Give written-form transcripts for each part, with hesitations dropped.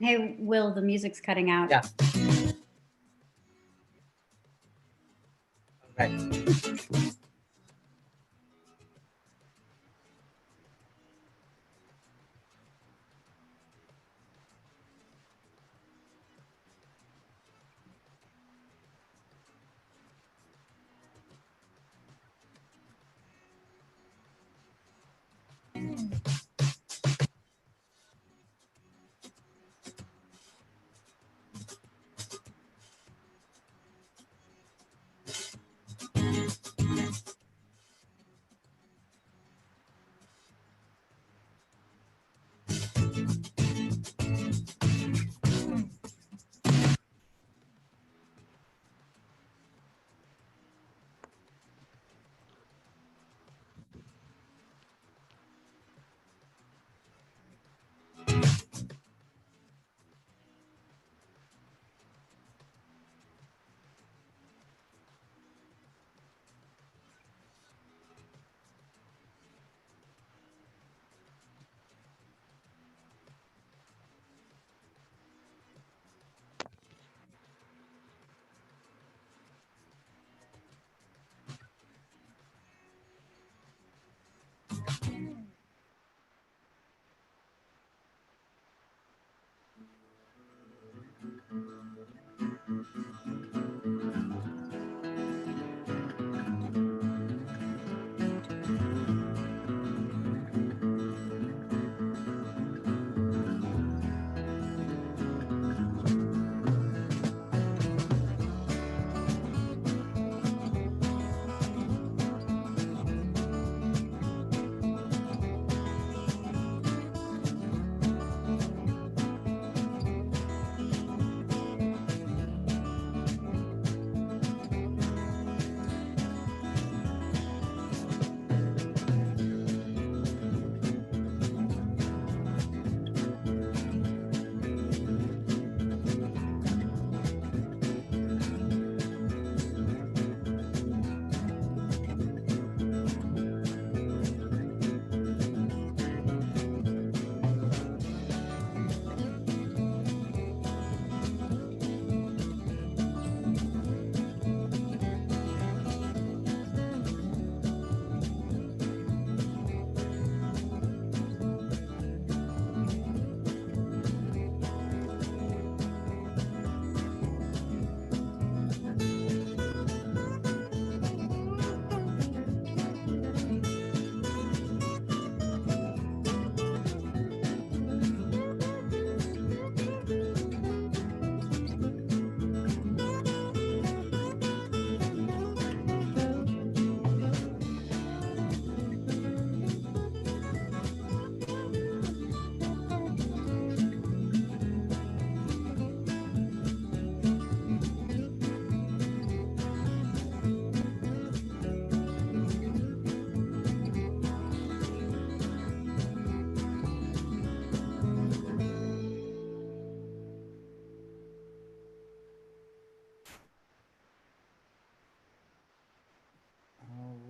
Hey, Will, the music's cutting out. Yeah. All right.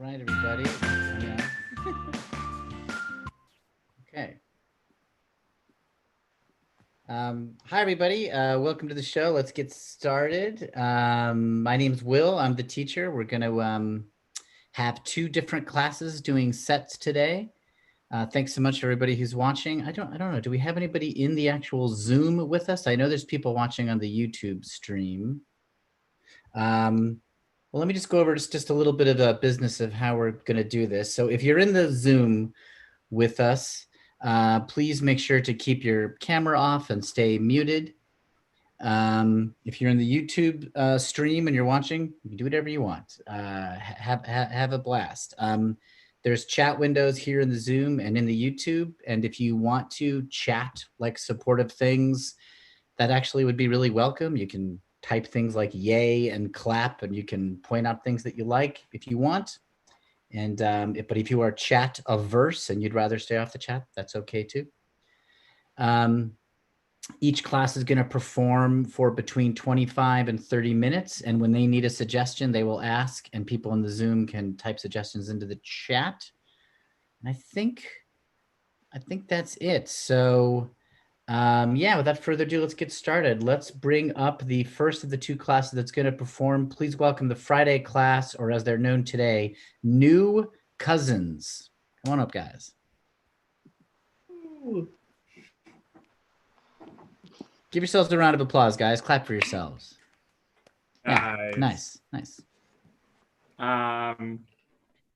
All right, everybody. Okay. Hi, everybody. Welcome to the show. Let's get started. My name's Will. I'm the teacher. We're going to have two different classes doing sets today. Thanks so much to everybody who's watching. I don't know. Do we have anybody in the actual Zoom with us? I know there's people watching on the YouTube stream. Well, let me just go over just a little bit of the business of how we're going to do this. So if you're in the Zoom with us, please make sure to keep your camera off and stay muted. If you're in the YouTube stream and you're watching, you can do whatever you want. Have a blast. There's chat windows here in the Zoom and in the YouTube. And if you want to chat like supportive things, that actually would be really welcome. You can type things like yay and clap, and you can point out things that you like if you want. And but if you are chat averse and you'd rather stay off the chat, that's okay too. Each class is going to perform for between 25 and 30 minutes. And when they need a suggestion, they will ask, and people in the Zoom can type suggestions into the chat. And I think that's it. So Yeah, without further ado, let's get started. Let's bring up the first of the two classes that's going to perform. Please welcome the Friday class, or as they're known today, New Cousins. Come on up, guys. Give yourselves a round of applause, guys. Clap for yourselves. Yeah, nice.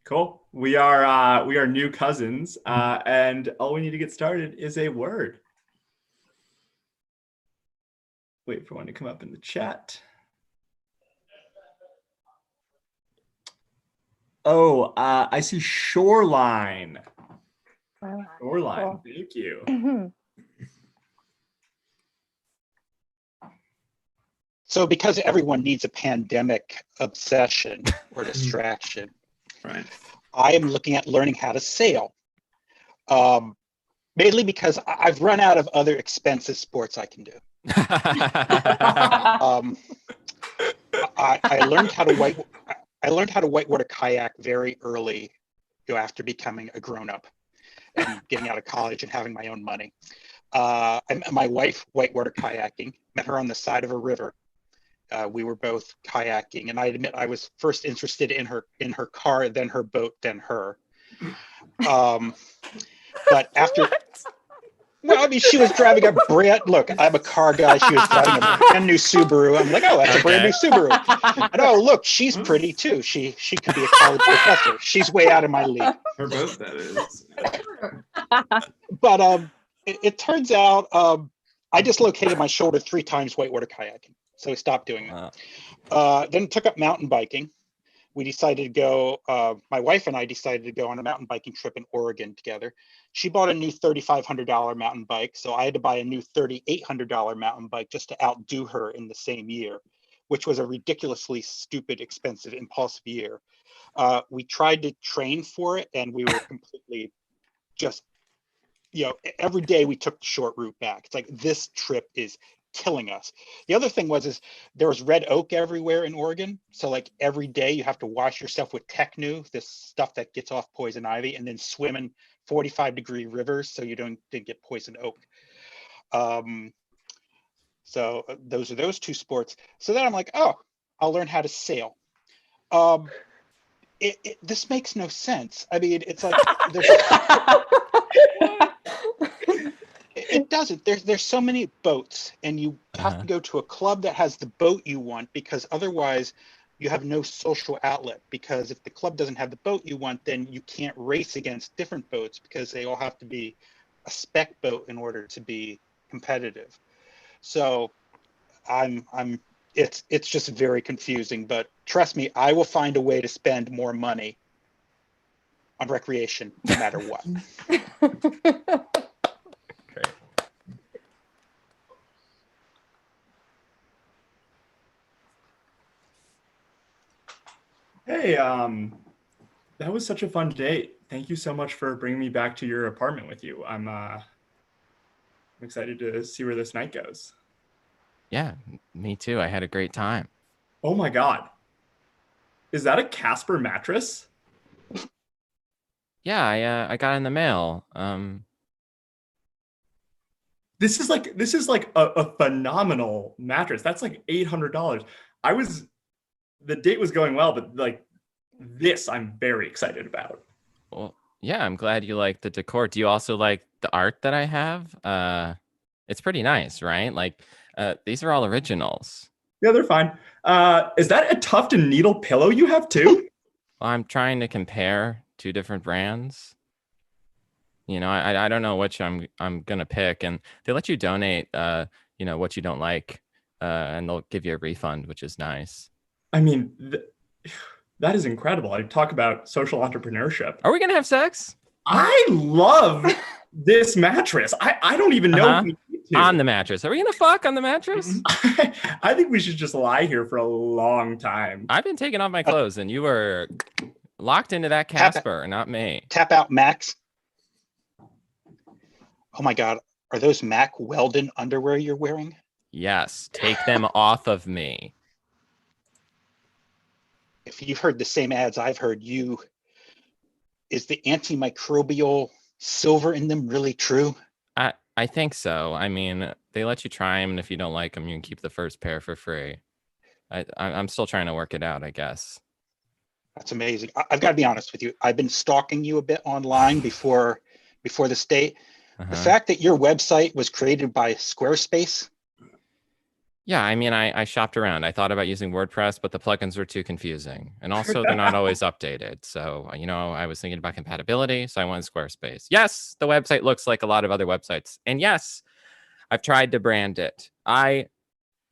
Cool. We are New Cousins, and all we need to get started is a word. Wait for one to come up in the chat. Oh, I see shoreline. Shoreline. Cool. Thank you. So because everyone needs a pandemic obsession or distraction, Right. I am looking at learning how to sail. Mainly because I've run out of other expensive sports I can do. I learned how to whitewater kayak very early, after becoming a grown-up and getting out of college and having my own money. I met my wife whitewater kayaking, met her on the side of a river. We were both kayaking, and I admit I was first interested in her car, then her boat, then her. But after, well, I mean, she was driving a brand. Look, I'm a car guy. She was driving a brand new Subaru. I'm like, oh, that's a brand new Subaru. And oh, look, she's pretty too. She could be a college professor. She's way out of my league. Her boat, that is. But it turns out I dislocated my shoulder 3 times whitewater kayaking, so we stopped doing it. Then took up mountain biking. We decided to go, my wife and I decided to go on a mountain biking trip in Oregon together. She bought a new $3,500 mountain bike, so I had to buy a new $3,800 mountain bike just to outdo her in the same year, which was a ridiculously stupid, expensive, impulsive year. We tried to train for it, and we were completely just, every day we took the short route back. It's like, this trip is killing us. The other thing is there was red oak everywhere in Oregon. So like every day you have to wash yourself with Technu, this stuff that gets off poison ivy, and then swim in 45-degree rivers so you didn't get poison oak. So those are those 2 sports. So then I'm like, oh, I'll learn how to sail. This makes no sense. I mean, it's like it doesn't. There's so many boats, and you have to go to a club that has the boat you want, because otherwise you have no social outlet. Because if the club doesn't have the boat you want, then you can't race against different boats, because they all have to be a spec boat in order to be competitive. So it's just very confusing, but trust me, I will find a way to spend more money on recreation no matter what. Great. Hey, that was such a fun date. Thank you so much for bringing me back to your apartment with you. I'm excited to see where this night goes. Yeah, me too. I had a great time. Oh my God. Is that a Casper mattress? Yeah, I got it in the mail. This is like a phenomenal mattress. That's like $800. The date was going well, but like this I'm very excited about. Well, yeah, I'm glad you like the decor. Do you also like the art that I have? It's pretty nice, right? Like, these are all originals. Yeah, they're fine. Is that a Tuft and Needle pillow you have too? Well, I'm trying to compare 2 different brands. I don't know which I'm gonna pick, and they let you donate, what you don't like, and they'll give you a refund, which is nice. I mean, that is incredible. I talk about social entrepreneurship. Are we gonna have sex? I love this mattress. I don't even know if we need to. On the mattress. Are we gonna fuck on the mattress? I think we should just lie here for a long time. I've been taking off my clothes, and you were locked into that Casper, not me. Tap out Max. Oh my God, are those Mac Weldon underwear you're wearing? Yes, take them off of me. If you've heard the same ads I've heard, is the antimicrobial silver in them really true? I think so. I mean, they let you try them, and if you don't like them, you can keep the first pair for free. I'm still trying to work it out, I guess. That's amazing. I've got to be honest with you. I've been stalking you a bit online before this date. The Uh-huh. fact that your website was created by Squarespace. Yeah, I mean, I shopped around. I thought about using WordPress, but the plugins were too confusing. And also, they're not always updated. So, I was thinking about compatibility. So I went Squarespace. Yes, the website looks like a lot of other websites. And yes, I've tried to brand it. I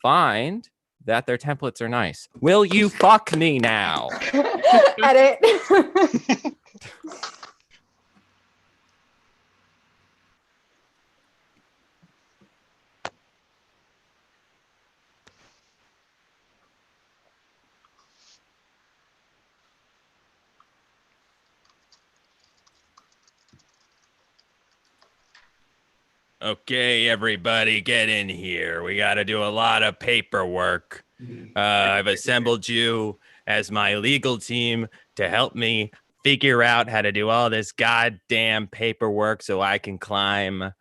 find that their templates are nice. Will you fuck me now? Edit. Okay, everybody, get in here. We got to do a lot of paperwork. I've assembled you as my legal team to help me figure out how to do all this goddamn paperwork so I can climb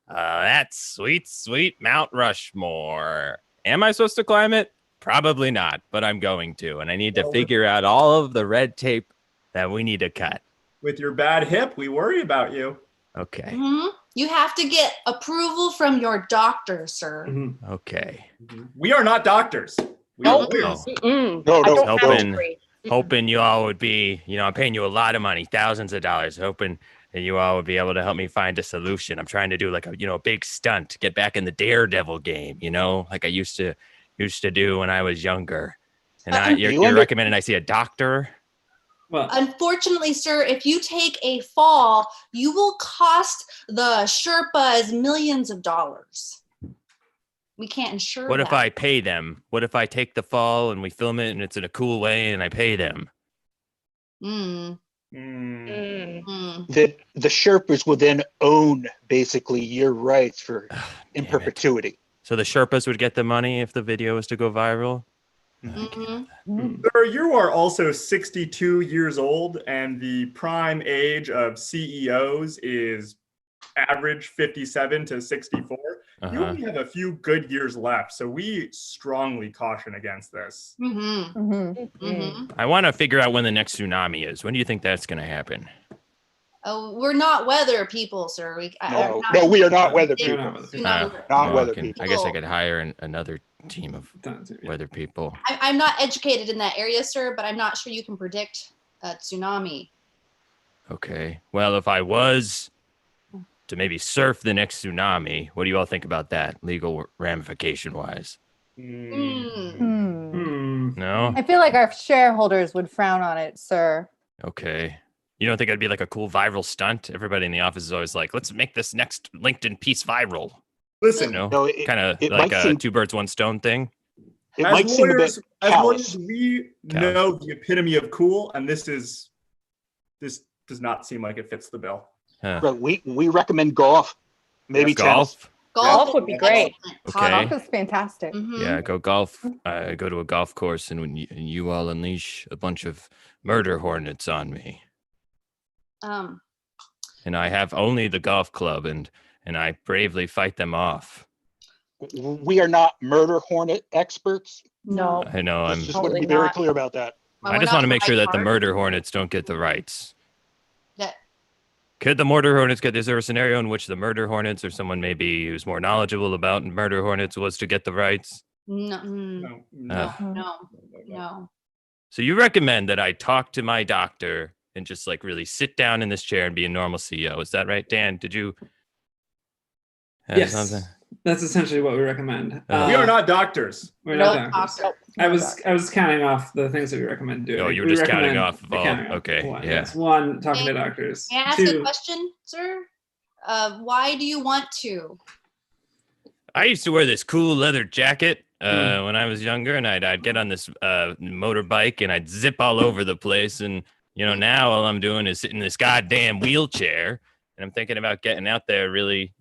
that sweet, sweet Mount Rushmore. Am I supposed to climb it? Probably not, but I'm going to. And I need to figure out all of the red tape that we need to cut. With your bad hip, we worry about you. Okay. Mhm. You have to get approval from your doctor, sir. Okay. We are not doctors. We are lawyers. Mm-mm. No, I no, don't have a Open. degree. Hoping you all would be, I'm paying you a lot of money, thousands of dollars, hoping that you all would be able to help me find a solution. I'm trying to do like a big stunt, get back in the Daredevil game, like I used to do when I was younger. And you're recommending I see a doctor? Well, Unfortunately, sir, if you take a fall, you will cost the Sherpas millions of dollars. We can't insure What that. if I pay them? What if I take the fall and we film it and it's in a cool way and I pay them? Mm, Mm. mm. The Sherpas will then own basically your rights for in Damn it. perpetuity. So the Sherpas would get the money if the video was to go viral? Mhm. Sir, you are also 62 years old, and the prime age of CEOs is average 57 to 64. You Uh-huh. only have a few good years left, so we strongly caution against this. Mhm. Mhm. Mhm. I want to figure out when the next tsunami is. When do you think that's going to happen? Oh, we're not weather people, sir. No, we are not weather We're people. not weather people. Not Oh, weather okay. people. I guess I could hire another team of That's it, yeah. weather people. I'm not educated in that area, sir, but I'm not sure you can predict a tsunami. Okay. Well, if I was to maybe surf the next tsunami, what do you all think about that, legal ramification wise? Mm. Hmm. No? I feel like our shareholders would frown on it, sir. Okay. You don't think it'd be like a cool viral stunt? Everybody in the office is always like, let's make this next LinkedIn piece viral. Listen, No? No, it, Kind of it like might a seem- two birds, one stone thing? it might seem a bit callous. we know the epitome of cool, and this does not seem like it fits the bill. Huh. But we recommend golf, maybe tennis. Golf? Golf would be great. Okay. Golf is fantastic. Yeah, go golf. Go to a golf course, and when you all unleash a bunch of murder hornets on me, and I have only the golf club, and I bravely fight them off. We are not murder hornet experts. No. I know. I I'm. just want to Totally be very not. clear about that. I just want to make sure that the murder hornets don't get the rights. That Could the murder hornets get? Is there a scenario in which the murder hornets or someone maybe who's more knowledgeable about murder hornets was to get the rights? no, No. no. So you recommend that I talk to my doctor and just like really sit down in this chair and be a normal CEO. Is that right, Dan? Did you have Yes, something? that's essentially what we recommend. We are not doctors. We're not Nope. doctors. Doctor. I was counting off the things that we recommend doing. Oh, you were We just counting recommend off of all. counting off. Okay, One, yeah. yes. One, talking to doctors. May I ask a Two, question, sir? Why do you want to? I used to wear this cool leather jacket when I was younger, and I'd get on this motorbike and I'd zip all over the place. And now all I'm doing is sitting in this goddamn wheelchair, and I'm thinking about getting out there. Really,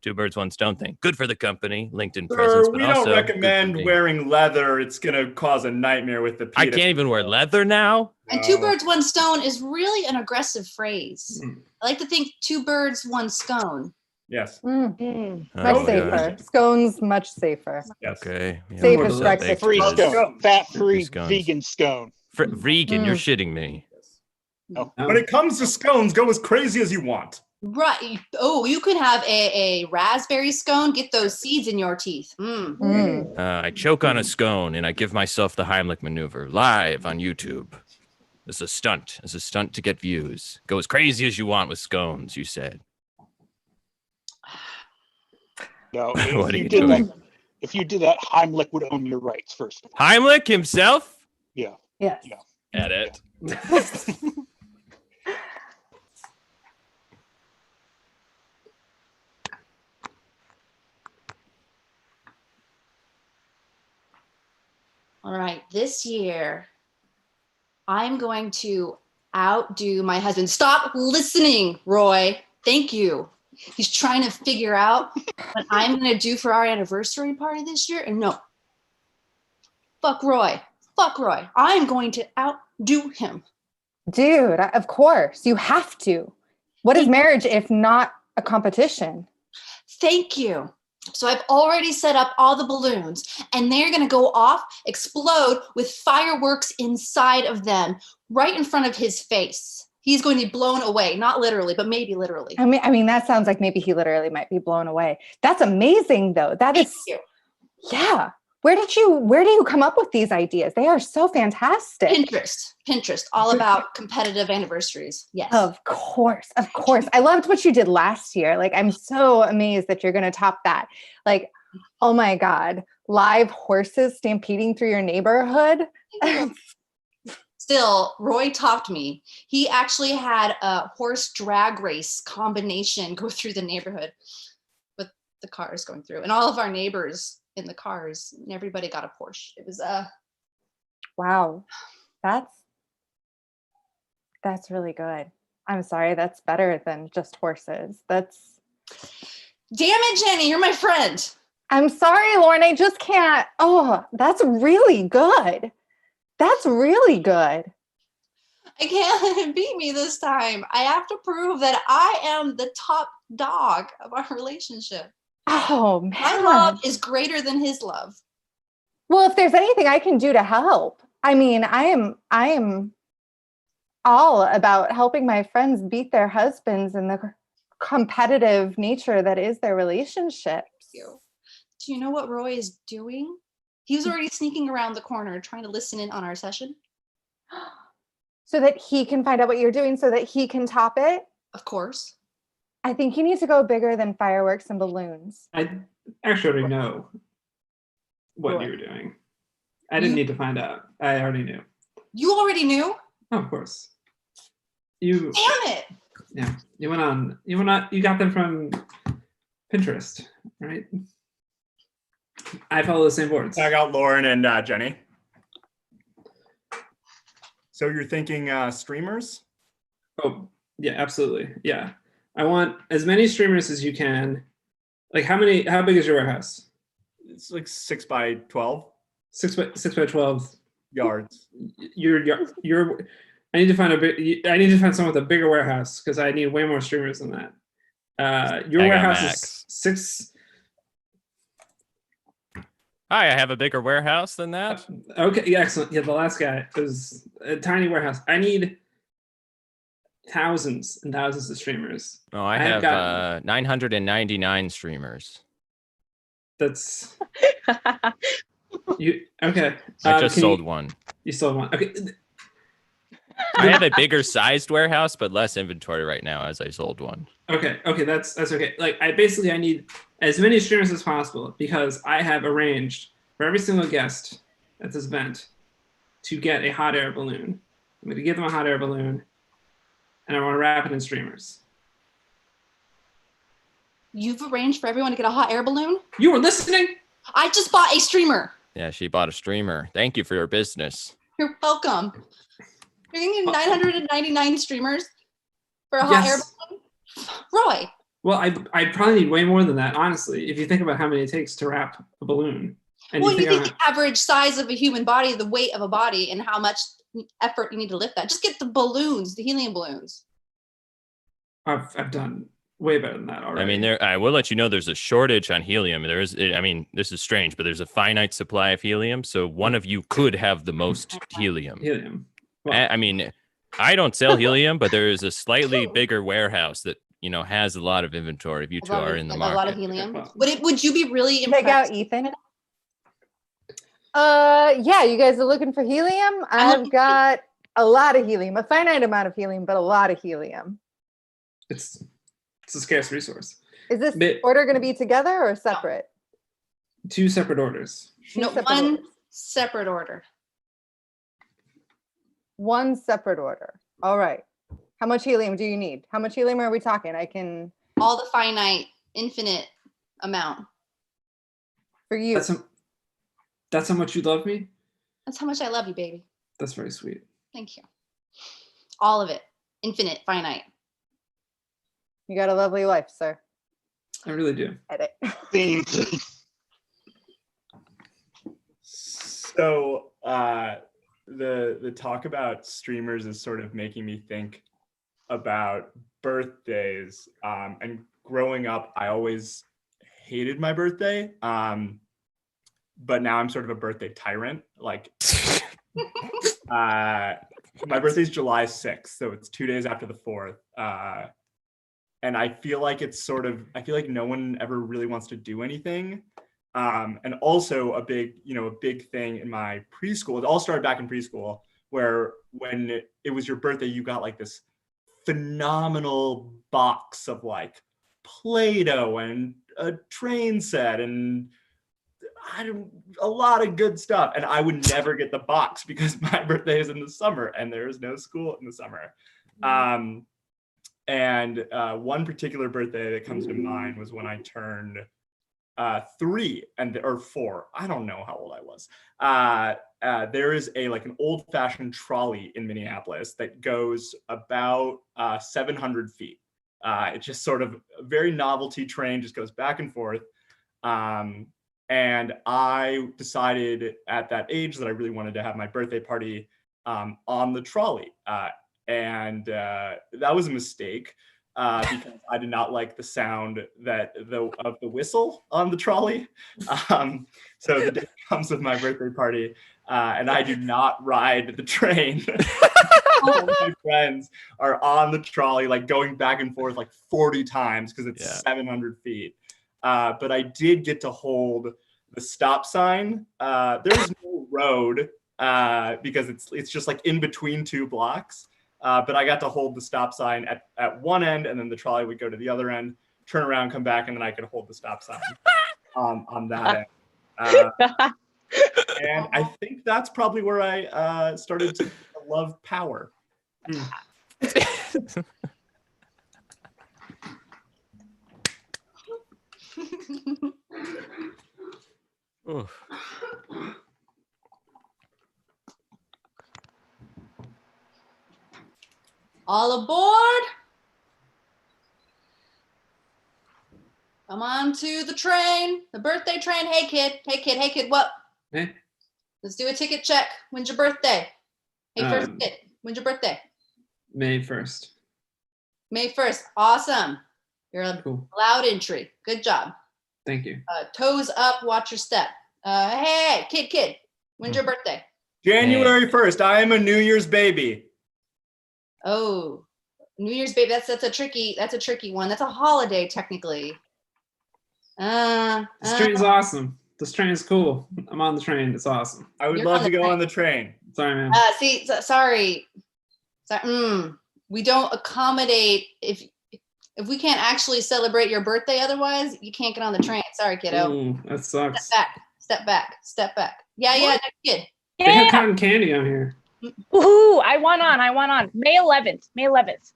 two birds, one stone thing. Good for the company, LinkedIn presence, Sir, but we also don't good for recommend me. wearing leather. It's gonna cause a nightmare with the I PETA. can't even wear leather now. And two birds, one stone is really an aggressive phrase. Mm. I like to think two birds, one scone. Yes. Much Oh, safer. God. Scones, much safer. Yes. Okay. Yeah, Safe what as is that breakfast baked Free goods? food. scone, fat-free scones. vegan scone. Vegan, you're shitting me. No. When it comes to scones, go as crazy as you want. Right. Oh, you can have a raspberry scone. Get those seeds in your teeth. I choke on a scone and I give myself the Heimlich maneuver live on YouTube. It's a stunt. It's a stunt to get views. Go as crazy as you want with scones, you said. No, What if are you you did doing? that, if you did that, Heimlich would own your rights first. Heimlich himself? Yeah. Yes. Yeah. Edit. All right. This year, I'm going to outdo my husband. Stop listening, Roy. Thank you. He's trying to figure out what I'm going to do for our anniversary party this year. And no, fuck Roy. Fuck Roy. I'm going to outdo him. Dude, of course. You have to. What is marriage if not a competition? Thank you. So I've already set up all the balloons and they're going to go off, explode with fireworks inside of them right in front of his face. He's going to be blown away, not literally, but maybe literally. I mean, that sounds like maybe he literally might be blown away. That's amazing though. That is, Thank you. yeah. Where do you come up with these ideas? They are so fantastic. Pinterest, all about competitive anniversaries. Yes. Of course. I loved what you did last year. Like, I'm so amazed that you're going to top that. Like, oh my God, live horses stampeding through your neighborhood. Still, Roy topped me. He actually had a horse drag race combination go through the neighborhood with the cars going through, and all of our neighbors in the cars, and everybody got a Porsche. It was Wow. That's really good. I'm sorry. That's better than just horses. damn it, Jenny, you're my friend. I'm sorry, Lauren. I just can't. Oh, that's really good. That's really good. I can't let him beat me this time. I have to prove that I am the top dog of our relationship. Oh, My man. love is greater than his love. Well, if there's anything I can do to help, I mean, I am all about helping my friends beat their husbands in the competitive nature that is their relationships. Do you know what Roy is doing? He was already sneaking around the corner trying to listen in on our session. So that he can find out what you're doing so that he can top it? Of course. I think you need to go bigger than fireworks and balloons. I actually already know what What? you were doing. I didn't need to find out. I already knew. You already knew? Oh, of course. You Damn it. Yeah. You got them from Pinterest, right? I follow the same boards. Check out Lauren and Jenny. So you're thinking streamers? Oh, yeah, absolutely. Yeah. I want as many streamers as you can. Like how big is your warehouse? It's like 6 by 12 6 by 12 yards. I need to find someone with a bigger warehouse because I need way more streamers than that. Your I got warehouse Max. is 6. Hi, I have a bigger warehouse than that. Okay, yeah, excellent. Yeah, the last guy was a tiny warehouse. I need thousands and thousands of streamers. Oh, I I've have got- 999 streamers. That's you. Okay, I just can sold one. You sold one. Okay, I have a bigger sized warehouse, but less inventory right now as I sold one. okay. That's okay. Like I need as many streamers as possible because I have arranged for every single guest at this event to get a hot air balloon. I'm going to give them a hot air balloon, and I want to wrap it in streamers. You've arranged for everyone to get a hot air balloon? You were listening? I just bought a streamer. Yeah, she bought a streamer. Thank you for your business. You're welcome. You're going to need 999 streamers for a hot air Yes. balloon? Roy, Well, I probably need way more than that, honestly. If you think about how many it takes to wrap a balloon, and well, you think think the average size of a human body, the weight of a body, and how much effort you need to lift that. Just get the balloons, the helium balloons. I've done way better than that already. I mean, I will let you know there's a shortage on helium. There is, I mean, this is strange, but there's a finite supply of helium. So one of you could have the most helium. helium. Well, I mean, I don't sell helium, but there is a slightly bigger warehouse that, you know, has a lot of inventory if you two are in the a market. lot of helium. Well- Would you be really Take out impressed? Ethan. Yeah, you guys are looking for helium. I've looking- got a lot of helium, a finite amount of helium, but a lot of helium. it's a scarce resource. Is this But- order going to be together or separate? 2 separate orders. Two No, separate one orders. separate order. One separate order. All right. How much helium do you need? How much helium are we talking? I can, All the finite, infinite amount. for you. That's how much you love me. That's how much I love you, baby. That's very sweet. Thank you. All of it. Infinite, finite. You got a lovely life, sir. I really do. Edit. Thanks. So the talk about streamers is sort of making me think about birthdays. And growing up, I always hated my birthday. But now I'm sort of a birthday tyrant. Like my birthday's July 6th, so it's 2 days after the 4th. And I feel like I feel like no one ever really wants to do anything. And also a big thing in my preschool, it all started back in preschool, where when it was your birthday, you got like this phenomenal box of like Play-Doh and a train set and a lot of good stuff. And I would never get the box because my birthday is in the summer and there is no school in the summer. And one particular birthday that comes to mind was when I turned 3 or 4. I don't know how old I was. There is an old-fashioned trolley in Minneapolis that goes about 700 feet. It's just sort of a very novelty train, just goes back and forth. And I decided at that age that I really wanted to have my birthday party on the trolley. And that was a mistake because I did not like the sound of the whistle on the trolley. So the day comes of my birthday party, and I do not ride the train. All of my friends are on the trolley, like going back and forth like 40 times because it's 700 feet. But I did get to hold the stop sign. There's no road because it's just like in between 2 blocks. But I got to hold the stop sign at one end, and then the trolley would go to the other end, turn around, come back, and then I could hold the stop sign on that end. And I think that's probably where I started to love power. Oof. All aboard. Come on to the train, the birthday train. Hey kid, what? Hey. Let's do a ticket check. When's your birthday? Hey, first Um, kid, when's your birthday? May 1st. May 1st. Awesome. You're Cool. allowed entry. Good job. Thank you. Toes up, watch your step. Hey, kid, when's your birthday? January 1st. I am a New Year's baby. Oh, New Year's baby. That's a tricky one. That's a holiday technically. This train's awesome. This train is cool. I'm on the train. It's awesome. I would You're love on to the go train. on the train. Sorry, man. Sorry. We don't accommodate if we can't actually celebrate your birthday. Otherwise, you can't get on the train. Sorry, kiddo. Ooh, that sucks. Step back. Yeah, next kid. They have Yeah. cotton candy on here. Woohoo! I want on. May 11th. May 11th.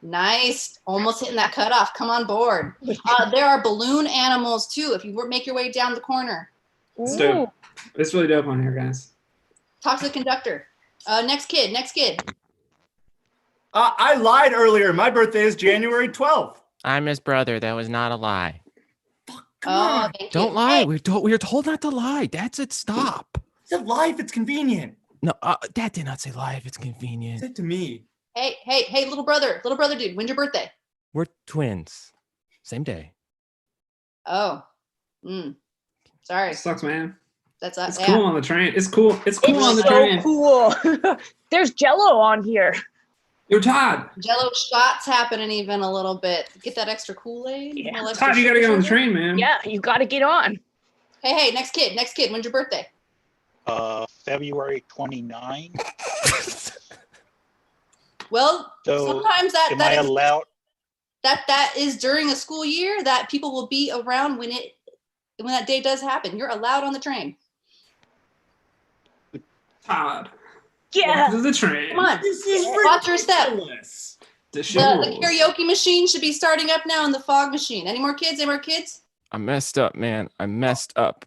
Nice. Almost hitting that cutoff. Come on board. There are balloon animals too. If you make your way down the corner, It's Ooh. dope. It's really dope on here, guys. talk to the conductor. Next kid. I lied earlier. My birthday is January 12th. I'm his brother. That was not a lie. Come on. Thank Don't you. lie. Hey, We were told not to lie. That's it. Stop. It's a lie if it's convenient. No, Dad did not say lie if it's convenient. Say it to me. Hey, little brother dude. When's your birthday? We're twins. Same day. Oh. Sorry. Sucks, man. That's It's yeah. cool on the train. It's cool. It's cool It's on the so train. cool. There's Jello on here. Yo, Todd. Jello shots happening even a little bit. Get that extra Kool-Aid. Yeah. little extra Todd, you gotta get on the sugar. train, man. Yeah, you got to get on. Hey, next kid. When's your birthday? February 29. Well, So sometimes am I that allowed? that is during a school year that people will be around when that day does happen. You're allowed on the train. Todd. Yeah. Welcome to the train. Come on. This is Watch your step. ridiculous. The The karaoke machine should be starting up now and the fog machine. Any more kids? I messed up, man. I messed up.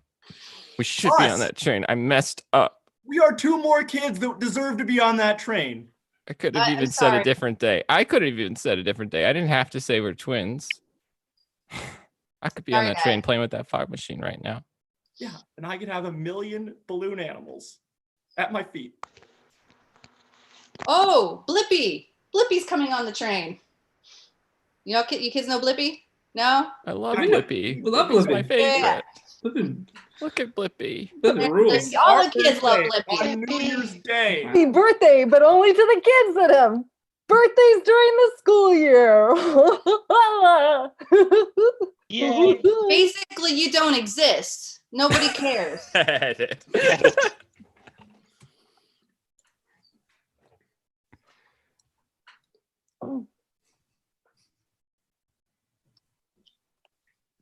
We should be on Us. that train. I messed up. We are 2 more kids that deserve to be on that train. I could have I'm even said a sorry. different day. I could have even said a different day. I didn't have to say we're twins. I could be on Sorry, that train guys. playing with that fog machine right now. Yeah, and I could have 1,000,000 balloon animals at my feet. Oh, Blippi. Blippi's coming on the train. You kids know Blippi? No? I love I know. Blippi. We love Blippi's my Blippi. favorite. Yeah. Listen, Look at Blippi. listen, rules. All Our the kids love birthday Blippi. On New Year's Day. Happy birthday, but only to the kids that have birthdays during the school year. Yay. Basically, you don't exist. Nobody cares.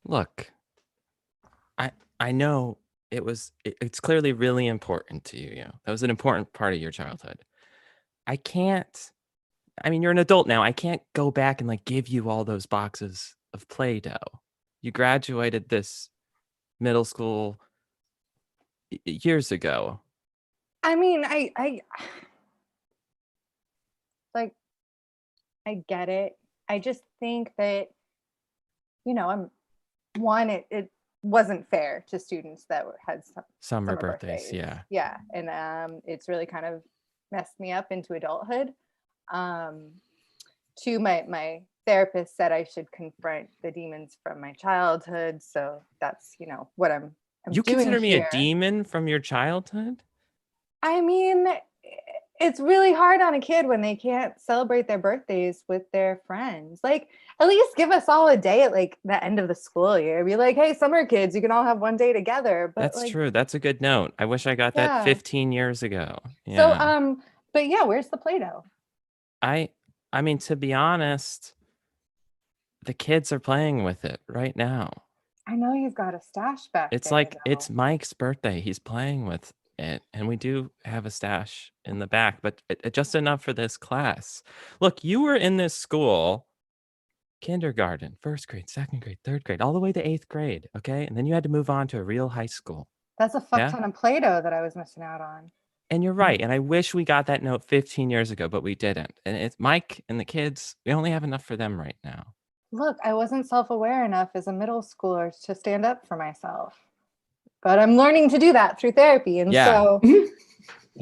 Look, I know it's clearly really important to you. You know, that was an important part of your childhood. I mean, you're an adult now. I can't go back and like give you all those boxes of Play-Doh. You graduated this middle school years ago. I mean, I like, I get it. I just think that, it wasn't fair to students that had Summer birthdays, yeah. Yeah, and it's really kind of messed me up into adulthood. Two, my therapist said I should confront the demons from my childhood, so that's what I'm You doing consider me here. a demon from your childhood? I mean, it's really hard on a kid when they can't celebrate their birthdays with their friends. Like, at least give us all a day at like the end of the school year. Be like, hey, summer kids, you can all have one day together. But That's like, true. That's a good note. I wish I got Yeah. that 15 years ago. Yeah. So, but yeah, where's the Play-Doh? I mean, to be honest, the kids are playing with it right now. I know you've got a stash back It's there, like though. it's Mike's birthday. He's playing with it, and we do have a stash in the back, but just enough for this class. Look, you were in this school, kindergarten, first grade, second grade, third grade, all the way to 8th grade, okay? And then you had to move on to a real high school. That's a fuck Yeah. ton of Play-Doh that I was missing out on. And you're right. And I wish we got that note 15 years ago, but we didn't. And it's Mike and the kids, we only have enough for them right now. Look, I wasn't self-aware enough as a middle schooler to stand up for myself. But I'm learning to do that through therapy. And Yeah. so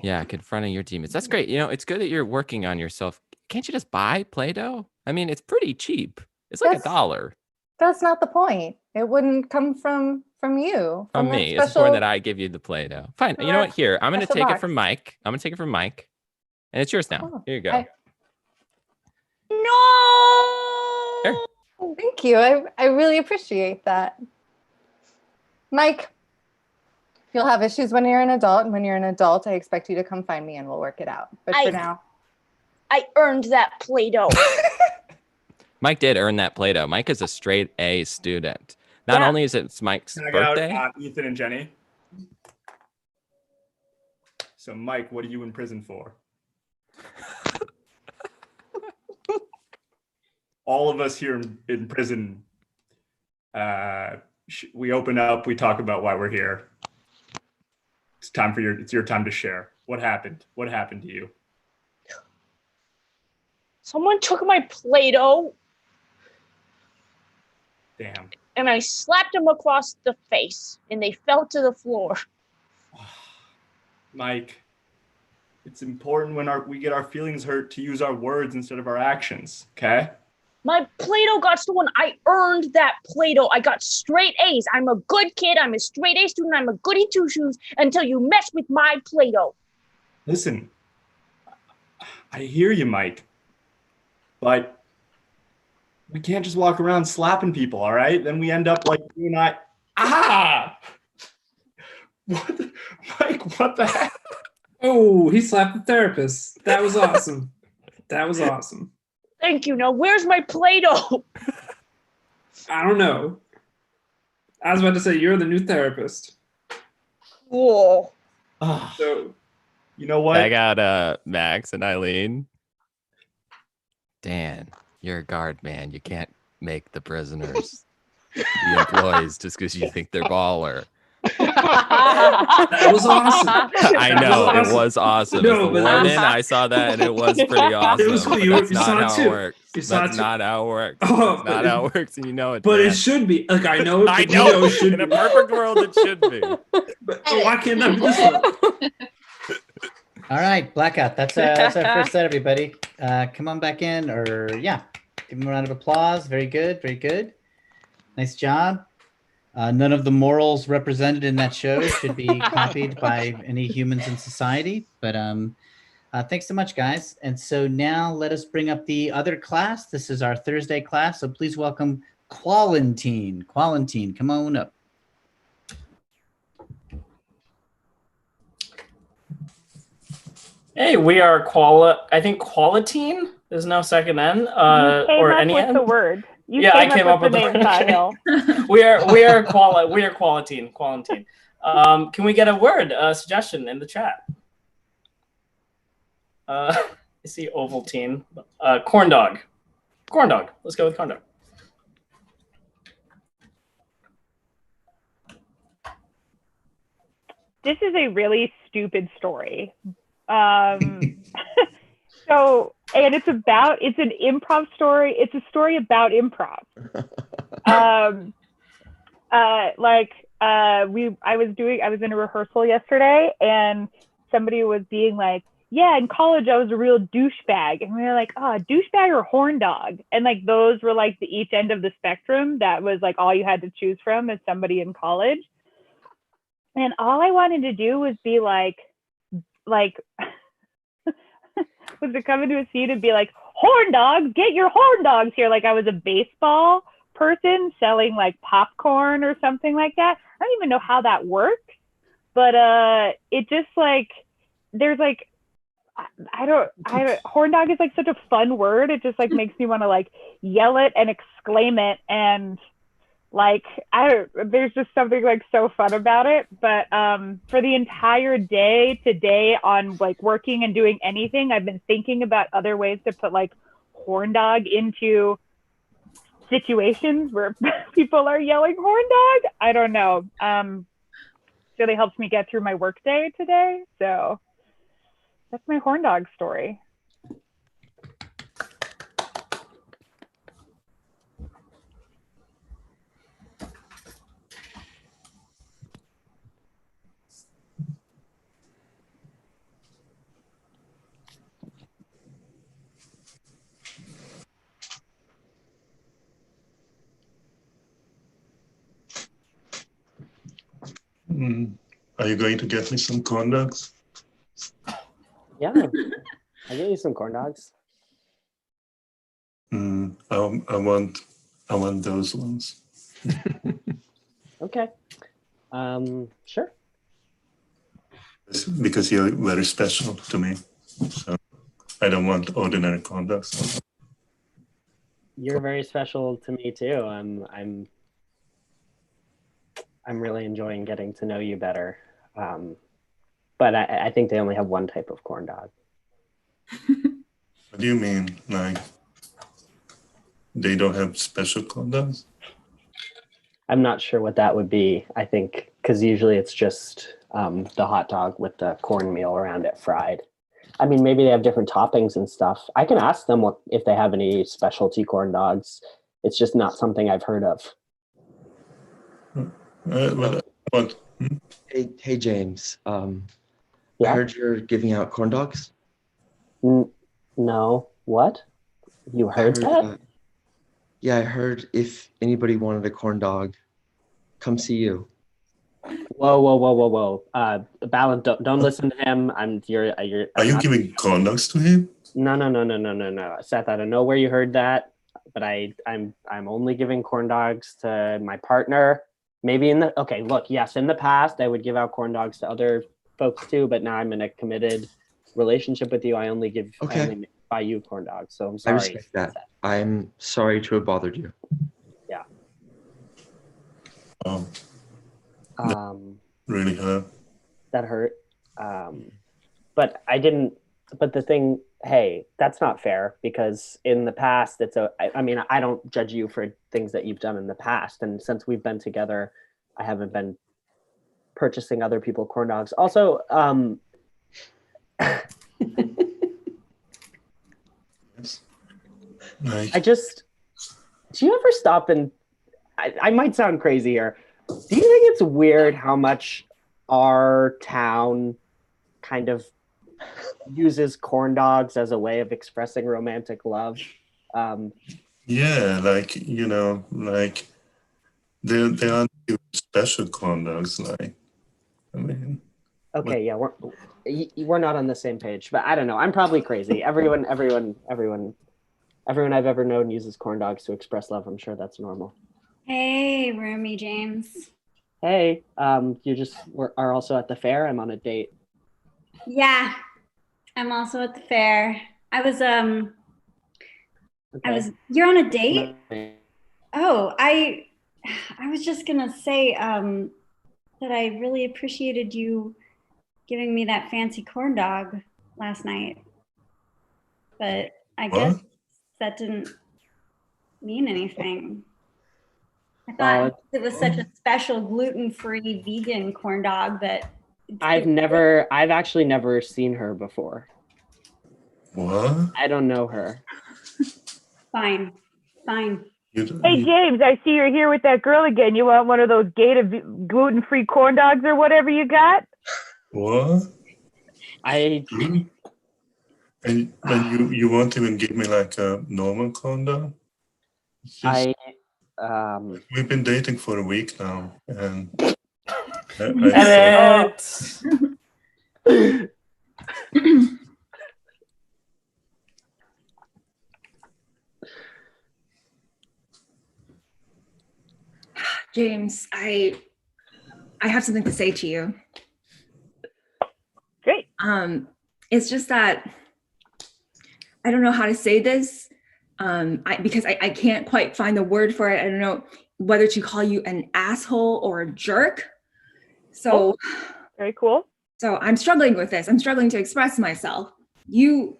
Yeah, confronting your demons. That's great. It's good that you're working on yourself. Can't you just buy Play-Doh? I mean, it's pretty cheap. It's like That's- $1. that's not the point. It wouldn't come from you. From that me. It's important that I give you the Play-Doh. Fine. You know what? Here, I'm going to special take it box. from Mike. I'm going to take it from Mike. And it's yours now. Oh, Here you go. No. Here. Thank you. I really appreciate that. Mike, you'll have issues when you're an adult. And when you're an adult, I expect you to come find me and we'll work it out. But I- for now, I earned that Play-Doh. Mike did earn that Play-Doh. Mike is a straight A student. Not Yeah. only is it Mike's Can I get out, birthday, Ethan and Jenny? So, Mike, what are you in prison for? All of us here in prison, we open up, we talk about why we're here. It's your time to share. What happened? What happened to you? Someone took my Play-Doh Damn. and I slapped them across the face and they fell to the floor. Mike, it's important when we get our feelings hurt to use our words instead of our actions, okay? My Play-Doh got stolen. I earned that Play-Doh. I got straight A's. I'm a good kid. I'm a straight A student. I'm a goody two-shoes until you mess with my Play-Doh. Listen, I hear you, Mike, but we can't just walk around slapping people, all right? Then we end up like you and I. Ah! What, Mike? What the heck? Oh, he slapped the therapist. That was awesome. That was awesome. Thank you. Now, where's my Play-Doh? I don't know. I was about to say you're the new therapist. Whoa. So, you know what? I got Max and Eileen. Dan, you're a guard, man. You can't make the prisoners the employees just because you think they're baller. That was awesome. I know it was awesome. No, As the but that was- warden, I saw that and it was pretty awesome. It was cool. but You that's saw not it how too. it works. You saw That's it too. not how it works. Oh, That's not how it works, and you know it. But Dan. it should be. Like, I know it. I but you know it should In a be. perfect world, it should be. But why can't that be this one? All right, Blackout. That's our first set, everybody. Come on back in, or yeah, give them a round of applause. Very good, very good. Nice job. None of the morals represented in that show should be copied by any humans in society. But thanks so much, guys. And so now let us bring up the other class. This is our Thursday class. So please welcome Qualentine. Qualentine, come on up. Hey, we are I think Qualentine. There's no second N. You came Or up any with N. the word. You Yeah, I came came up up with the with name, the Sahil. we are Qualentine. Qualentine. Can we get a word suggestion in the chat? I see Ovaltine. Corn dog. Corn dog. Let's go with corn dog. This is a really stupid story. So, and it's an improv story. It's a story about improv. I was in a rehearsal yesterday and somebody was being like, yeah, in college I was a real douchebag. And we were like, oh, douchebag or horn dog? And like, those were like the each end of the spectrum. That was like all you had to choose from as somebody in college. And all I wanted to do was be like, was to come into a scene and be like, horn dogs, get your horn dogs here. Like I was a baseball person selling like popcorn or something like that. I don't even know how that works, but it just like, there's like, I don't, horn dog is like such a fun word. It just like makes me want to like yell it and exclaim it. And like, there's just something like so fun about it. But for the entire day today on like working and doing anything, I've been thinking about other ways to put like horn dog into situations where people are yelling horn dog. I don't know. Really helps me get through my work day today. So that's my horn dog story. Are you going to get me some corn dogs? Yeah, I'll get you some corn dogs. I want those ones. Okay. Sure. Because you're very special to me. So I don't want ordinary corn dogs. You're very special to me too. I'm really enjoying getting to know you better. But I think they only have one type of corn dog. What do you mean? Like, they don't have special corn dogs? I'm not sure what that would be. I think, because usually it's just the hot dog with the cornmeal around it fried. I mean, maybe they have different toppings and stuff. I can ask them if they have any specialty corn dogs. It's just not something I've heard of. What? Hey, James. I Yeah? heard you're giving out corn dogs. No. What? You heard that? Yeah, I heard if anybody wanted a corn dog, come see you. Whoa. Balin, don't listen to him. Are you giving corn dogs to him? No. Seth, I don't know where you heard that, but I'm only giving corn dogs to my partner. Maybe in the past I would give out corn dogs to other folks too, but now I'm in a committed relationship with you. I only buy you corn dogs. So I'm I sorry. respect that. I'm sorry to have bothered you. Yeah. Really hurt. That hurt. But the thing, hey, that's not fair, because in the past I don't judge you for things that you've done in the past. And since we've been together, I haven't been purchasing other people corn dogs. Also, do you ever stop and, I might sound crazy here. Do you think it's weird how much our town kind of uses corn dogs as a way of expressing romantic love? Yeah, like, they aren't even special corn dogs, Okay, yeah, we're not on the same page, but I don't know. I'm probably crazy. Everyone I've ever known uses corn dogs to express love. I'm sure that's normal. Hey, Roomy James. Hey, you are also at the fair. I'm on a date. Yeah, I'm also at the fair. You're on a date? Oh, I was just gonna say that I really appreciated you giving me that fancy corn dog last night. But I guess that didn't mean anything. I thought it was such a special gluten-free vegan corn dog that I've actually never seen her before. What? I don't know her. Fine. Hey, James, I see you're here with that girl again. You want one of those gated gluten-free corn dogs or whatever you got? What? And you won't even give me like a normal corn dog? We've been dating for a week now, and James, I have something to say to you. Great. It's just that I don't know how to say this. Because I can't quite find the word for it. I don't know whether to call you an asshole or a jerk. So very cool. So I'm struggling with this. I'm struggling to express myself. You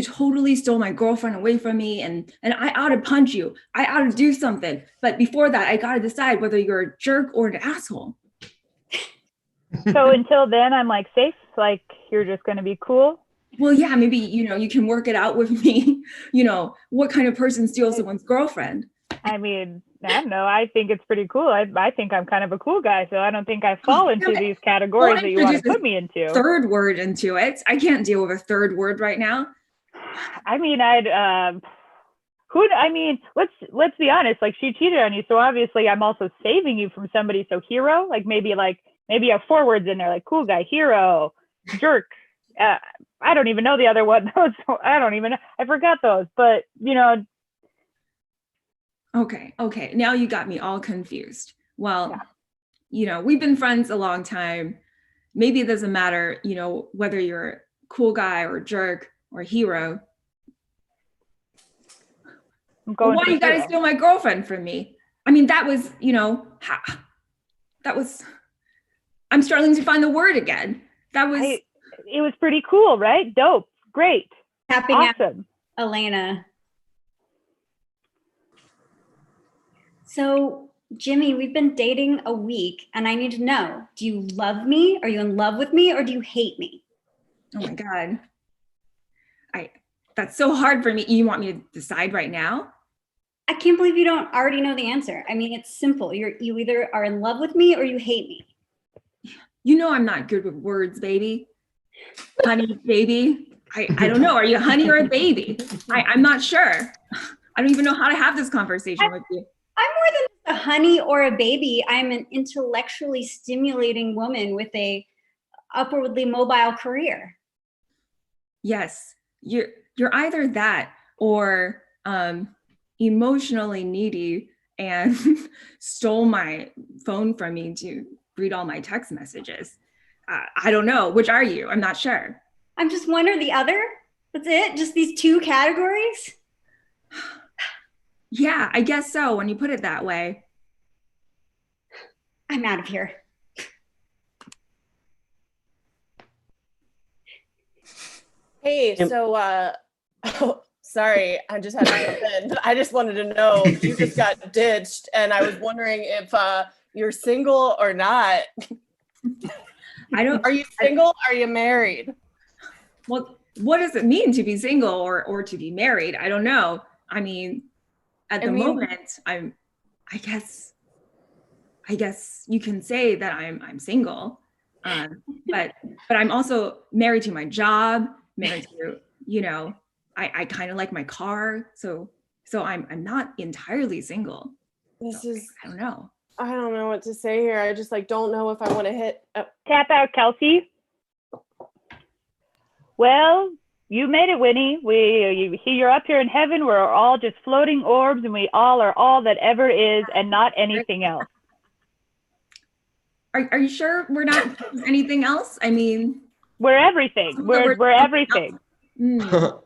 totally stole my girlfriend away from me, and I ought to punch you. I ought to do something. But before that, I got to decide whether you're a jerk or an asshole. So until then, I'm like safe. Like you're just going to be cool. Well, yeah, maybe, you can work it out with me. What kind of person steals someone's girlfriend? I mean, I don't know. I think it's pretty cool. I think I'm kind of a cool guy, so I don't think I fall into these categories that you want to put me into. Third word into it. I can't deal with a third word right now. I mean, let's be honest. Like, she cheated on you, so obviously I'm also saving you from somebody. So hero, maybe you have 4 words in there, like cool guy, hero, jerk. I don't even know the other one. I don't even know. I forgot those, but Okay. Now you got me all confused. Well, we've been friends a long time. Maybe it doesn't matter, whether you're a cool guy or a jerk or a hero. Why you gotta steal my girlfriend from me? I mean, that was, I'm struggling to find the word again. It was pretty cool, right? Dope. Great. Tapping awesome. Out Elena. So, Jimmy, we've been dating a week, and I need to know, do you love me? Are you in love with me? Or do you hate me? Oh my God. That's so hard for me. You want me to decide right now? I can't believe you don't already know the answer. I mean, it's simple. You either are in love with me or you hate me. I'm not good with words, baby. Honey, baby. I don't know. Are you a honey or a baby? I'm not sure. I don't even know how to have this conversation with you. I'm more than a honey or a baby. I'm an intellectually stimulating woman with a upwardly mobile career. Yes, you're either that or emotionally needy and stole my phone from me to read all my text messages. I don't know. Which are you? I'm not sure. I'm just one or the other. That's it? Just these two categories? Yeah, I guess so when you put it that way. I'm out of here. Hey, so oh, sorry, I just had to jump in. I just wanted to know, you just got ditched, and I was wondering if you're single or not. I don't. Are you single? Are you married? Well, what does it mean to be single or to be married? I don't know. I mean, at the moment, I guess you can say that I'm single, but I'm also married to my job, married to, you know, I kind of like my car, so I'm not entirely single. This is, I don't know. I don't know what to say here. I just like don't know if I want to hit. Tap out, Kelsey. Well, you made it, Winnie. You're up here in heaven. We're all just floating orbs, and we all are all that ever is, and not anything else. Are you sure we're not anything else? I mean, we're everything. We're everything. Look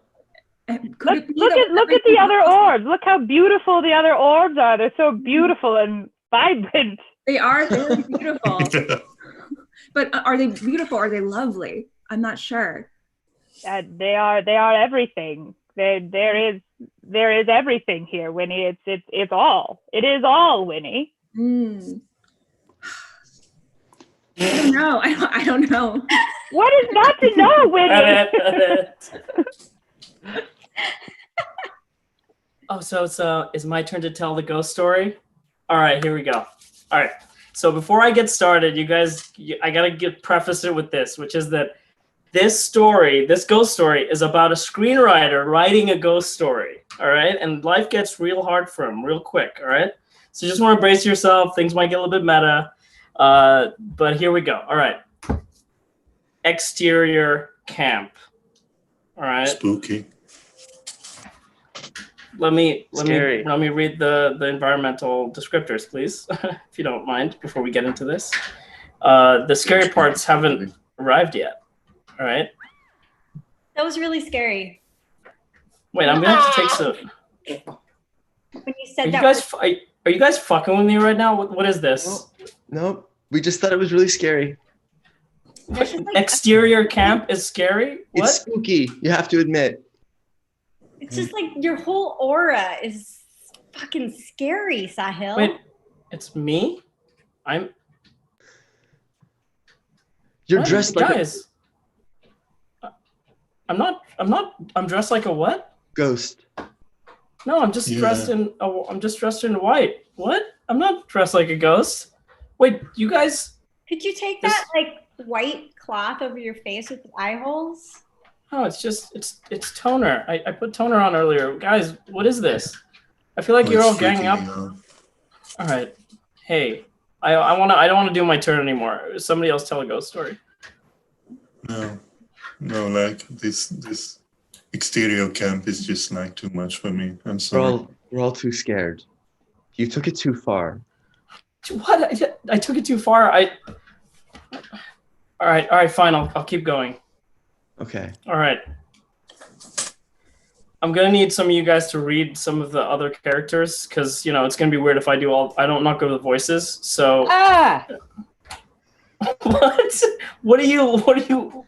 at the other orbs. Look how beautiful the other orbs are. They're so beautiful and vibrant. They are very beautiful. But are they beautiful? Are they lovely? I'm not sure. They are everything. There is everything here, Winnie. It's all. It is all, Winnie. I don't know. I don't know. What is not to know, Winnie? Oh, so it's my turn to tell the ghost story? All right, here we go. All right. So before I get started, you guys, I got to preface it with this, which is that this ghost story is about a screenwriter writing a ghost story. All right. And life gets real hard for him real quick. All right. So just want to brace yourself. Things might get a little bit meta. But here we go. All right. Exterior camp. All right. Spooky. Let me read the environmental descriptors, please, if you don't mind, before we get into this. The scary parts haven't arrived yet. All right. That was really scary. Wait, I'm gonna have to take some. When you said that. Are you guys fucking with me right now? What is this? Nope. We just thought it was really scary. Exterior camp is scary? What? It's spooky. You have to admit. It's just like your whole aura is fucking scary, Sahil. Wait, it's me? You're dressed like guys. I'm dressed like a what? Ghost. No, I'm just dressed in white. What? I'm not dressed like a ghost. Wait, you guys. Could you take that like white cloth over your face with the eye holes? Oh, it's toner. I put toner on earlier. Guys, what is this? I feel like you're all ganging up. All right. Hey, I don't want to do my turn anymore. Somebody else tell a ghost story. No, like this exterior camp is just like too much for me. I'm sorry. We're all too scared. You took it too far. What? I took it too far. All right, fine. I'll keep going. Okay. All right. I'm gonna need some of you guys to read some of the other characters because it's gonna be weird if I not go to the voices. So. What? What are you?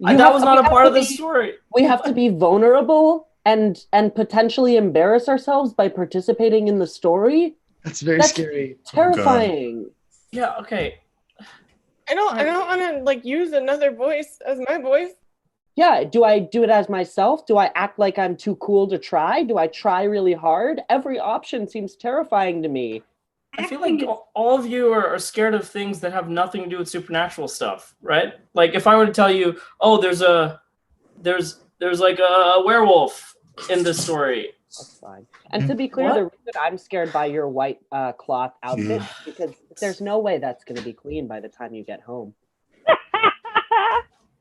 That was not a part of the story. We have to be vulnerable and potentially embarrass ourselves by participating in the story. That's very scary. Terrifying. Yeah. Okay. I don't want to like use another voice as my voice. Yeah. Do I do it as myself? Do I act like I'm too cool to try? Do I try really hard? Every option seems terrifying to me. I feel like all of you are scared of things that have nothing to do with supernatural stuff, right? Like if I were to tell you, oh, there's like a werewolf in this story, That's fine. And to be clear, the reason I'm scared by your white cloth outfit is because there's no way that's going to be clean by the time you get home.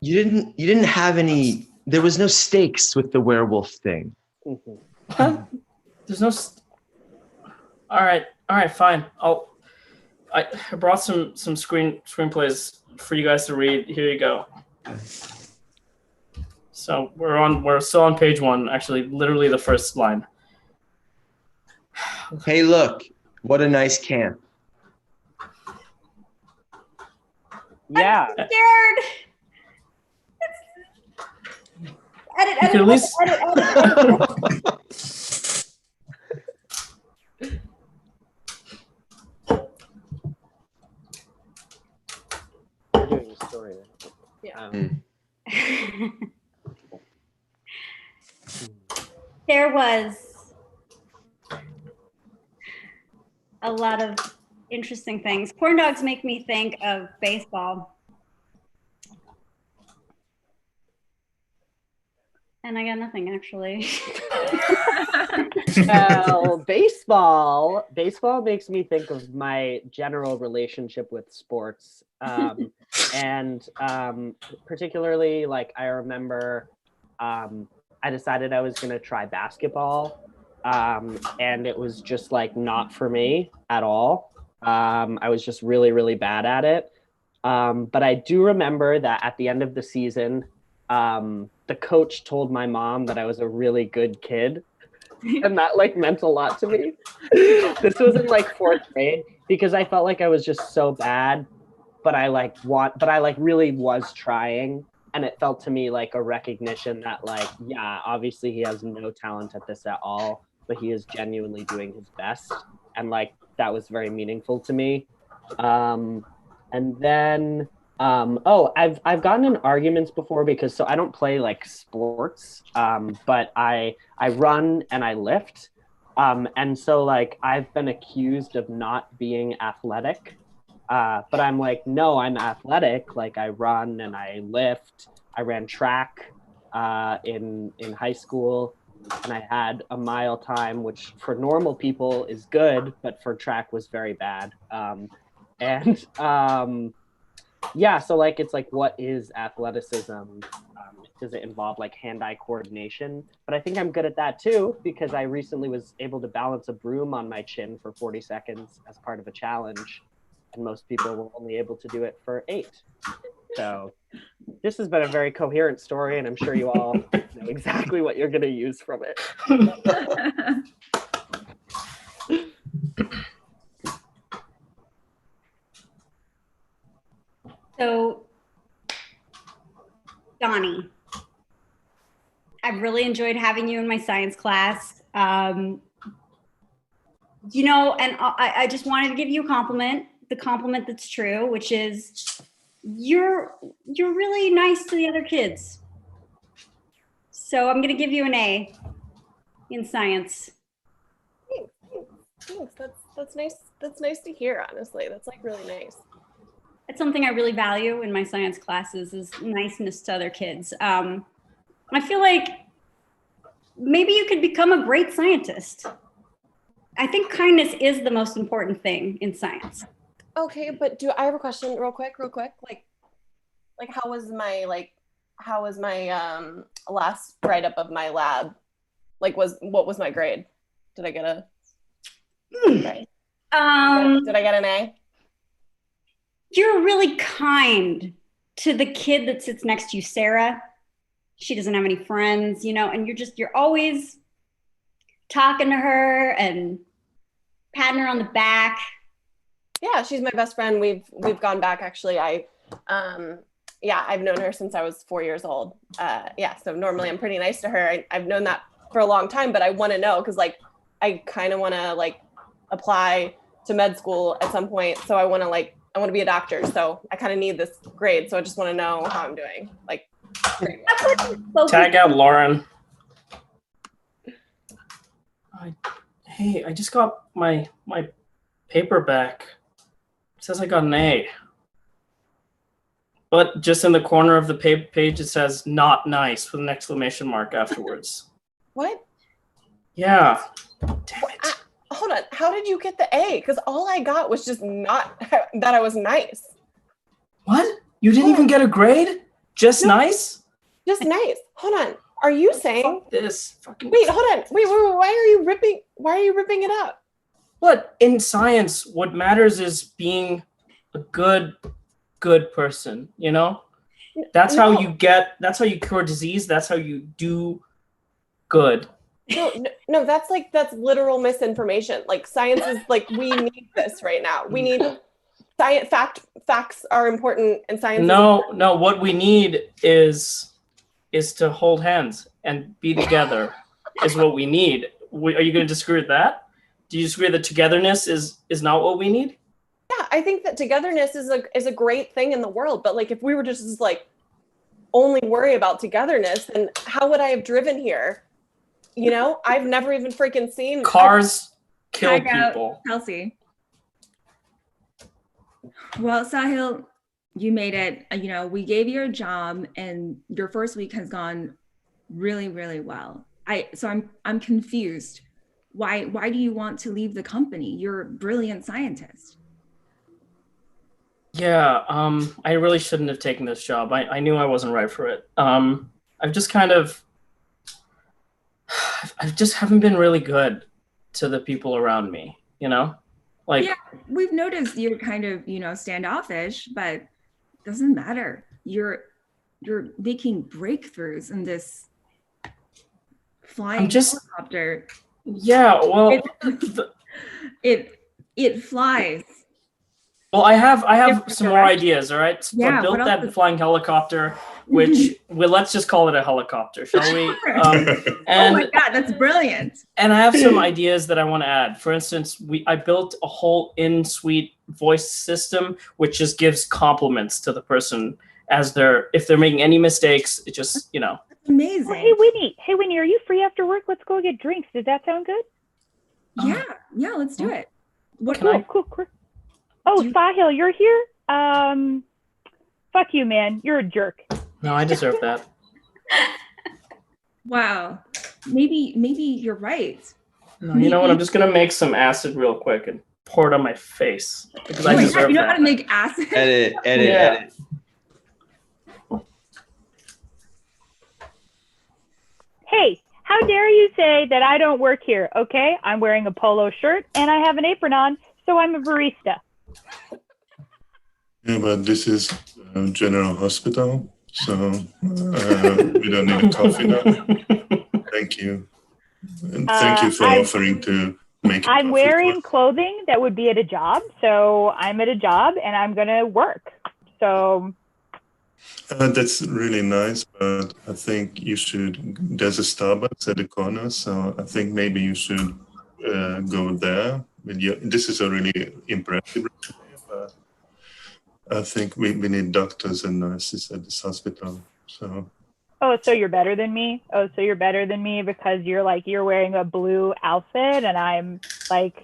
You didn't have any. There was no stakes with the werewolf thing. There's no. All right, fine. I brought some screenplays for you guys to read. Here you go. So we're still on page 1. Actually, literally the first line. Hey, look! What a nice camp. Yeah. I'm scared. Edit. We're doing a story. Yeah. There was a lot of interesting things. Corn dogs make me think of baseball. And I got nothing, actually. Well, baseball makes me think of my general relationship with sports. And particularly, like, I remember I decided I was going to try basketball. And it was just like not for me at all. I was just really, really bad at it. But I do remember that at the end of the season, the coach told my mom that I was a really good kid. And that like meant a lot to me. This was in like 4th grade because I felt like I was just so bad, but I really was trying. And it felt to me like a recognition that like, yeah, obviously he has no talent at this at all, but he is genuinely doing his best. And like, that was very meaningful to me. And then, I've gotten in arguments before because, so I don't play like sports, but I run and I lift. And so like, I've been accused of not being athletic. But I'm like, no, I'm athletic. Like I run and I lift. I ran track in high school, and I had a mile time, which for normal people is good, but for track was very bad. Yeah, so like it's like, what is athleticism? Does it involve like hand-eye coordination? But I think I'm good at that too, because I recently was able to balance a broom on my chin for 40 seconds as part of a challenge. And most people were only able to do it for 8. So this has been a very coherent story, and I'm sure you all know exactly what you're going to use from it. So, Donnie, I've really enjoyed having you in my science class. You know, and I just wanted to give you a compliment, the compliment that's true, which is you're really nice to the other kids. So I'm going to give you an A in science. Thanks. That's nice. That's nice to hear, honestly. That's like really nice. It's something I really value in my science classes is niceness to other kids. I feel like maybe you could become a great scientist. I think kindness is the most important thing in science. Okay, but I have a question real quick? Like how was my last write-up of my lab? Like what was my grade? Did I get a grade? Did I get an A? You're really kind to the kid that sits next to you, Sarah. She doesn't have any friends, you know, and you're always talking to her and patting her on the back. Yeah, she's my best friend. We've gone back actually. I've known her since I was 4 years old. So normally I'm pretty nice to her. I've known that for a long time, but I want to know because like I kind of want to like apply to med school at some point. So I want to be a doctor. So I kind of need this grade. So I just want to know how I'm doing. Like, tag out Lauren. Hey, I just got my paper back. It says I got an A. But just in the corner of the page, it says "not nice" with an exclamation mark afterwards. What? Yeah. Hold on. How did you get the A? Because all I got was just not that I was nice. What? You didn't even get a grade? Just nice? Just nice. Hold on. Are you saying this? Fucking wait, hold on. Wait. Why are you ripping? Why are you ripping it up? What? In science, what matters is being a good person, you know? That's how you cure disease. That's how you do good. No, that's literal misinformation. Like science is like, we need this right now. We need science. Facts are important, and science. No, what we need is to hold hands and be together is what we need. Are you going to disagree with that? Do you disagree that togetherness is not what we need? Yeah, I think that togetherness is a great thing in the world. But like, if we were just like only worry about togetherness, then how would I have driven here? You know, I've never even freaking seen cars kill Tag out people. Kelsey. Well, Sahil, you made it. You know, we gave you a job, and your first week has gone really, really well. I'm confused. Why do you want to leave the company? You're a brilliant scientist. Yeah, I really shouldn't have taken this job. I knew I wasn't right for it. I've just haven't been really good to the people around me, you know? Like, yeah, we've noticed you're kind of, you know, standoffish, but it doesn't matter. You're making breakthroughs in this flying helicopter. Yeah, well, it flies. Well, I have some more ideas, all right? So Yeah, I built what else that flying helicopter, which, well, let's just call it a helicopter, shall we? Oh my God, that's brilliant. And I have some ideas that I want to add. For instance, I built a whole in-suite voice system, which just gives compliments to the person if they're making any mistakes. It just, you know. Amazing. Hey, Winnie, are you free after work? Let's go get drinks. Does that sound good? Yeah, let's do it. Cool. Oh, Sahil, you're here? Fuck you, man. You're a jerk. No, I deserve that. Wow. Maybe you're right. No, you know what? I'm just gonna make some acid real quick and pour it on my face because I my deserve God, you know that. how to make acid? Edit. Hey, how dare you say that I don't work here, okay? I'm wearing a polo shirt and I have an apron on, so I'm a barista. Yeah, but this is General Hospital, so we don't need a coffee now. Thank you. And thank you for offering to make it. I'm wearing clothing that would be at a job, so I'm at a job and I'm gonna work. So that's really nice, but I think you should, there's a Starbucks at the corner, so I think maybe you should go there. This is a really impressive resume, but I think we need doctors and nurses at this hospital. So. Oh, so you're better than me? Oh, so you're better than me because you're wearing a blue outfit and I'm like.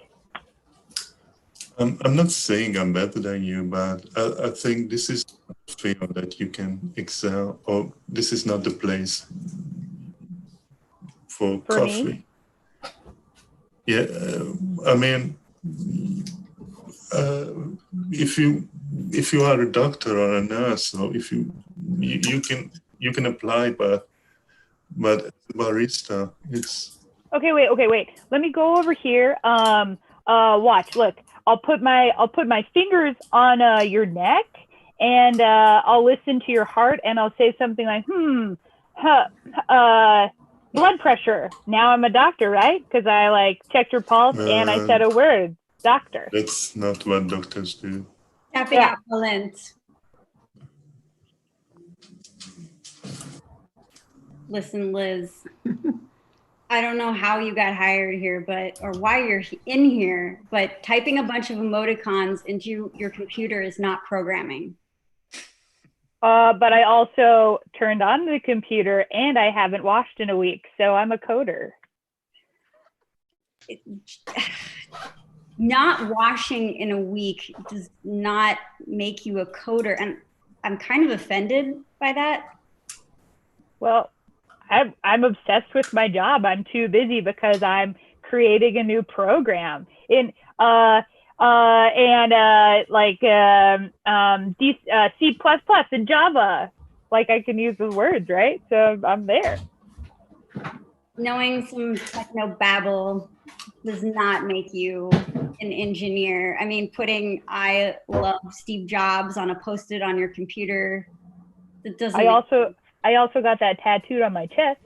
I'm not saying I'm better than you, but I think this is a field that you can excel, or this is not the place for coffee. Me? Yeah, I mean, if you are a doctor or a nurse, or if you can apply, but barista, it's. Okay, wait. Let me go over here. Watch. Look, I'll put my fingers on your neck, and I'll listen to your heart, and I'll say something like, blood pressure. Now I'm a doctor, right? Because I checked your pulse and I said a word, doctor. That's not what doctors do. Tapping out the lens. Listen, Liz, I don't know how you got hired here, or why you're in here, but typing a bunch of emoticons into your computer is not programming. But I also turned on the computer and I haven't washed in a week, so I'm a coder. Not washing in a week does not make you a coder, and I'm kind of offended by that. Well, I'm obsessed with my job. I'm too busy because I'm creating a new program in C++ and Java. Like I can use those words, right? So I'm there. Knowing some techno babble does not make you an engineer. I mean, putting "I love Steve Jobs" on a post-it on your computer, that doesn't. I also got that tattooed on my chest.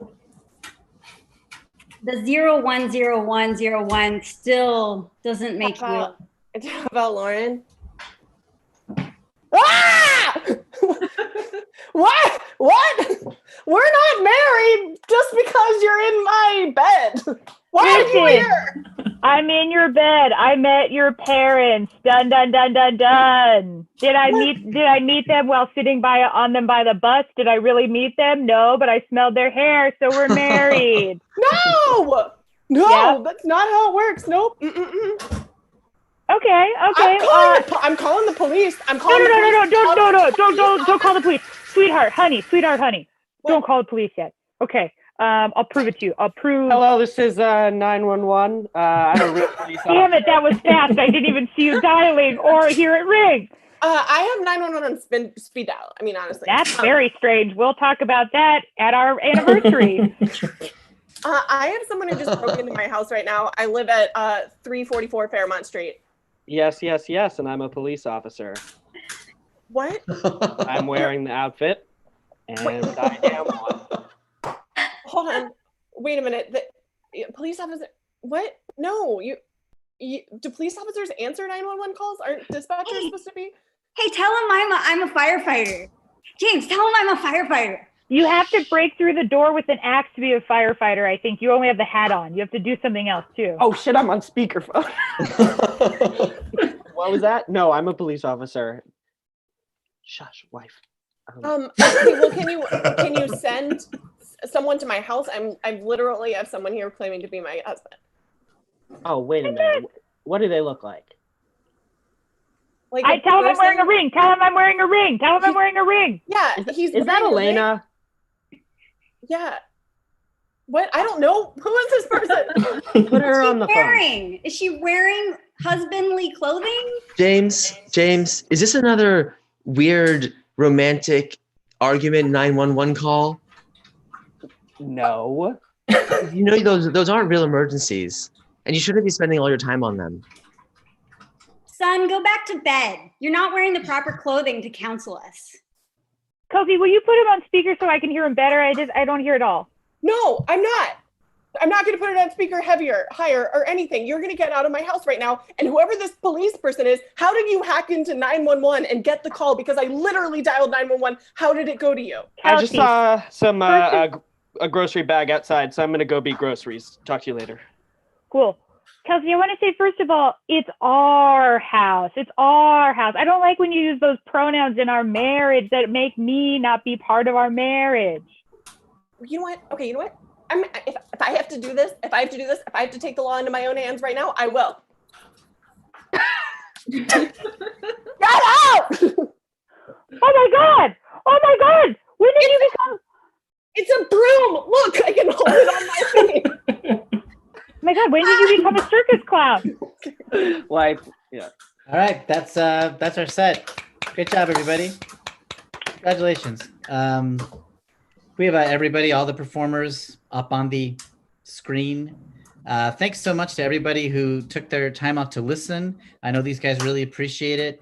The 010101 still doesn't make you. How about Lauren? Ah! What? We're not married just because you're in my bed. Why are you here? I'm in your bed. I met your parents. Dun dun dun dun dun. Did I meet them while sitting on them by the bus? Did I really meet them? No, but I smelled their hair, so we're married. No, Yeah. that's not how it works. Nope. Mm-mm-mm. Okay. I'm calling the police. I'm No, calling. don't call the police. Sweetheart, honey. Don't call the police yet. Okay. I'll prove it to you. Hello, this is 911. I'm a real police officer. Damn it, that was fast. I didn't even see you dialing or hear it ring. I have 911 on speed dial. I mean, honestly. That's very strange. We'll talk about that at our anniversary. I have someone who just broke into my house right now. I live at 344 Fairmont Street. Yes, and I'm a police officer. What? I'm wearing the outfit, and I am one. Hold on. Wait a minute. The police officer. What? No, you. Do police officers answer 911 calls? Aren't dispatchers supposed to be? Hey, tell him I'm a firefighter. James, tell him I'm a firefighter. You have to break through the door with an axe to be a firefighter. I think you only have the hat on. You have to do something else too. Oh shit! I'm on speakerphone. What was that? No, I'm a police officer. Shush, wife. Okay, well, can you send someone to my house? I literally have someone here claiming to be my husband. Oh, wait a minute. What do they look like? Like I tell him I'm wearing a ring. Tell him I'm wearing a ring. Tell him I'm wearing a ring. Yeah, Is that Elena? Yeah. What? I don't know. Who is this person? Put her on the phone. Is she wearing husbandly clothing? James, is this another weird romantic argument 911 call? No. You know those aren't real emergencies, and you shouldn't be spending all your time on them. Son, go back to bed. You're not wearing the proper clothing to counsel us. Kofi, will you put him on speaker so I can hear him better? I don't hear it all. No, I'm not. I'm not going to put it on speaker higher, or anything. You're going to get out of my house right now. And whoever this police person is, how did you hack into 911 and get the call? Because I literally dialed 911. How did it go to you? I just saw some a grocery bag outside, so I'm going to go beat groceries. Talk to you later. Cool. Kelsey, I want to say, first of all, it's our house. It's our house. I don't like when you use those pronouns in our marriage that make me not be part of our marriage. You know what? Okay, you know what? If I have to do this, if I have to take the law into my own hands right now, I will. Get out! Oh my God! When did you become? It's a broom. Look, I can hold it on my face. Oh my God, when did you become a circus clown? Like, yeah. All right, that's our set. Great job, everybody. Congratulations. We have everybody, all the performers up on the screen. Thanks so much to everybody who took their time out to listen. I know these guys really appreciate it.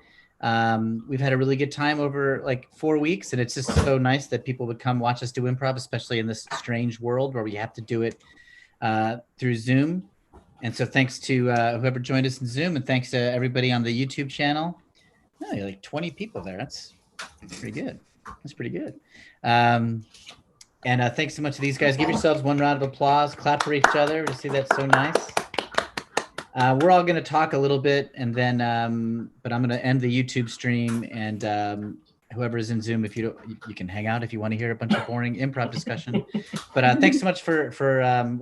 We've had a really good time over like 4 weeks, and it's just so nice that people would come watch us do improv, especially in this strange world where we have to do it through Zoom. And so thanks to whoever joined us in Zoom, and thanks to everybody on the YouTube channel. Oh, you're like 20 people there. That's pretty good. And thanks so much to these guys. Give yourselves one round of applause. Clap for each other to see that's so nice. We're all going to talk a little bit, and then, but I'm going to end the YouTube stream, and whoever's in Zoom, if you don't, you can hang out if you want to hear a bunch of boring improv discussion. But thanks so much for